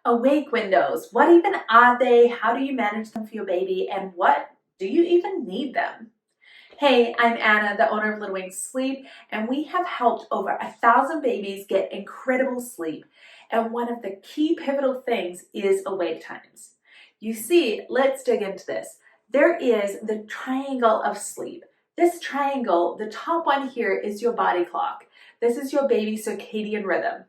Awake windows. What even are they? How do you manage them for your baby? And what do you even need them? Hey, I'm Anna, the owner of Little Wings Sleep, and we have helped over 1,000 babies get incredible sleep. And one of the key pivotal things is awake times. You see, let's dig into this. There is the triangle of sleep. This triangle, the top one here is your body clock. This is your baby's circadian rhythm.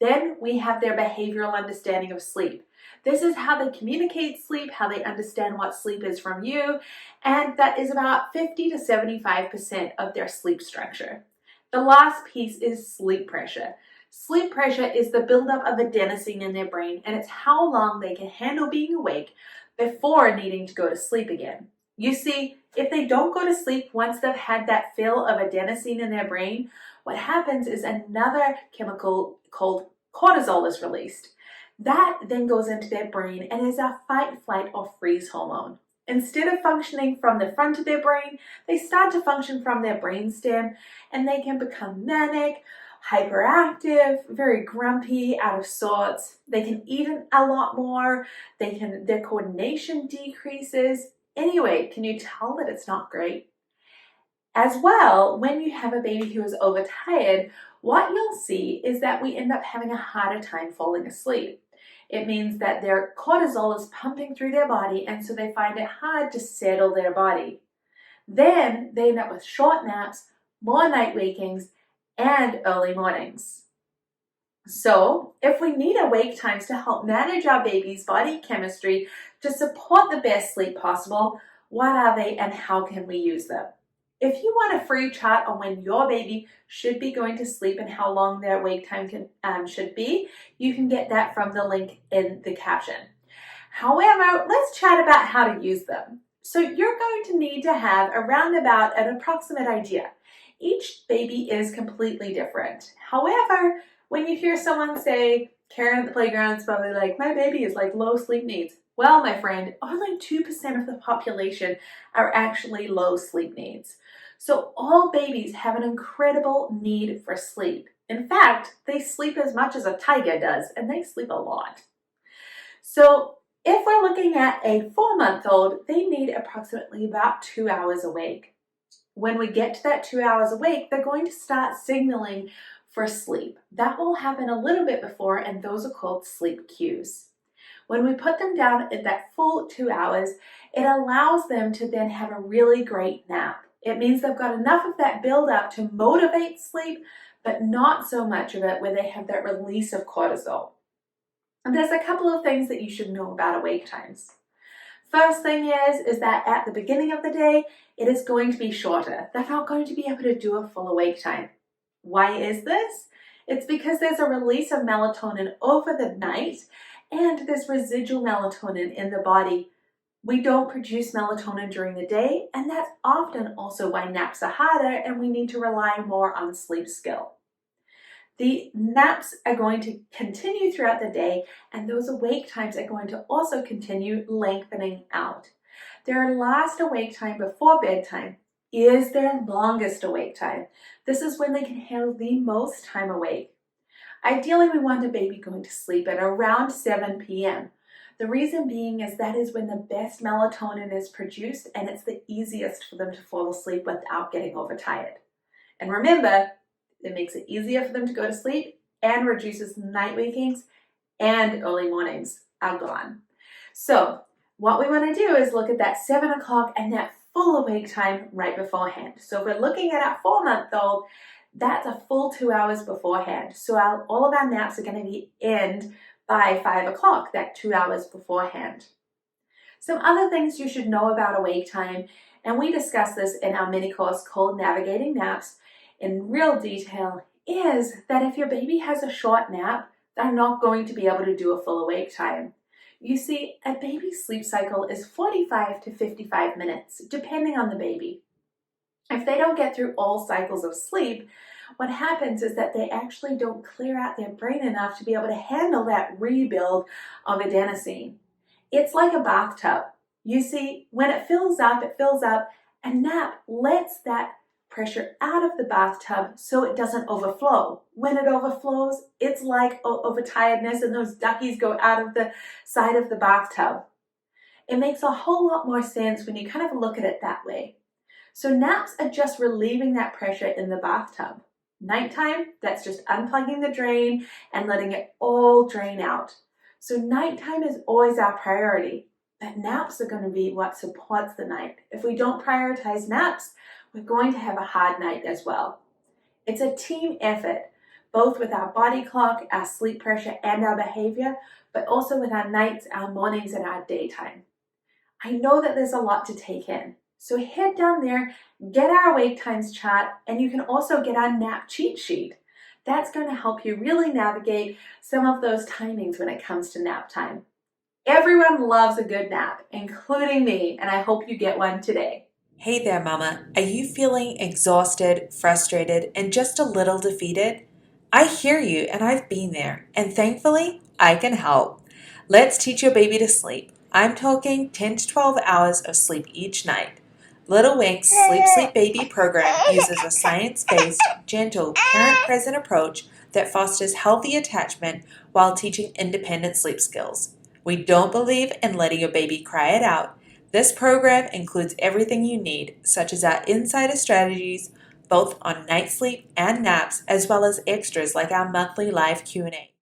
Then we have their behavioral understanding of sleep. This is how they communicate sleep, how they understand what sleep is from you, and that is about 50 to 75% of their sleep structure. The last piece is sleep pressure. Sleep pressure is the buildup of adenosine in their brain, and it's how long they can handle being awake before needing to go to sleep again. You see, if they don't go to sleep once they've had that fill of adenosine in their brain, what happens is another chemical called cortisol is released. That then goes into their brain and is a fight, flight, or freeze hormone. Instead of functioning from the front of their brain, they start to function from their brainstem, and they can become manic, hyperactive, very grumpy, out of sorts. They can eat a lot more. Their coordination decreases. Anyway, can you tell that it's not great? As well, when you have a baby who is overtired, what you'll see is that we end up having a harder time falling asleep. It means that their cortisol is pumping through their body, and so they find it hard to settle their body. Then they end up with short naps, more night wakings, and early mornings. So, if we need awake times to help manage our baby's body chemistry to support the best sleep possible, what are they and how can we use them? If you want a free chart on when your baby should be going to sleep and how long their wake time should be, you can get that from the link in the caption. However, let's chat about how to use them. So you're going to need to have around about an approximate idea. Each baby is completely different. However, when you hear someone say, Karen at the playground is probably like, my baby is like low sleep needs. Well, my friend, only 2% of the population are actually low sleep needs. So all babies have an incredible need for sleep. In fact, they sleep as much as a tiger does, and they sleep a lot. So if we're looking at a 4-month-old, they need approximately about 2 hours awake. When we get to that 2 hours awake, they're going to start signaling for sleep. That will happen a little bit before, and those are called sleep cues. When we put them down at that full 2 hours, it allows them to then have a really great nap. It means they've got enough of that build up to motivate sleep, but not so much of it where they have that release of cortisol. And there's a couple of things that you should know about awake times. First thing is that at the beginning of the day, it is going to be shorter. They're not going to be able to do a full awake time. Why is this? It's because there's a release of melatonin over the night, and there's residual melatonin in the body. We don't produce melatonin during the day, and that's often also why naps are harder and we need to rely more on sleep skill. The naps are going to continue throughout the day, and those awake times are going to also continue lengthening out. Their last awake time before bedtime is their longest awake time. This is when they can handle the most time awake. Ideally, we want a baby going to sleep at around 7 p.m. The reason being is that is when the best melatonin is produced, and it's the easiest for them to fall asleep without getting overtired. And remember, it makes it easier for them to go to sleep and reduces night wakings, and early mornings are gone. So what we want to do is look at that 7 o'clock and that full awake time right beforehand. So if we're looking at our 4-month-old, that's a full 2 hours beforehand. So all of our naps are going to be end by 5 o'clock, that 2 hours beforehand. Some other things you should know about awake time, and we discuss this in our mini course called Navigating Naps in real detail, is that if your baby has a short nap, they're not going to be able to do a full awake time. You see, a baby's sleep cycle is 45 to 55 minutes, depending on the baby. If they don't get through all cycles of sleep, what happens is that they actually don't clear out their brain enough to be able to handle that rebuild of adenosine. It's like a bathtub. You see, when it fills up, a nap lets that pressure out of the bathtub so it doesn't overflow. When it overflows, it's like overtiredness and those duckies go out of the side of the bathtub. It makes a whole lot more sense when you kind of look at it that way. So naps are just relieving that pressure in the bathtub. Nighttime, that's just unplugging the drain and letting it all drain out. So nighttime is always our priority, but naps are going to be what supports the night. If we don't prioritize naps, we're going to have a hard night as well. It's a team effort, both with our body clock, our sleep pressure, and our behavior, but also with our nights, our mornings, and our daytime. I know that there's a lot to take in. So head down there, get our wake times chart, and you can also get our nap cheat sheet. That's going to help you really navigate some of those timings when it comes to nap time. Everyone loves a good nap, including me, and I hope you get one today. Hey there, Mama. Are you feeling exhausted, frustrated, and just a little defeated? I hear you, and I've been there, and thankfully, I can help. Let's teach your baby to sleep. I'm talking 10 to 12 hours of sleep each night. Little Wink's Sleep Baby program uses a science-based, gentle, parent-present approach that fosters healthy attachment while teaching independent sleep skills. We don't believe in letting your baby cry it out. This program includes everything you need, such as our insider strategies, both on night sleep and naps, as well as extras like our monthly live Q&A.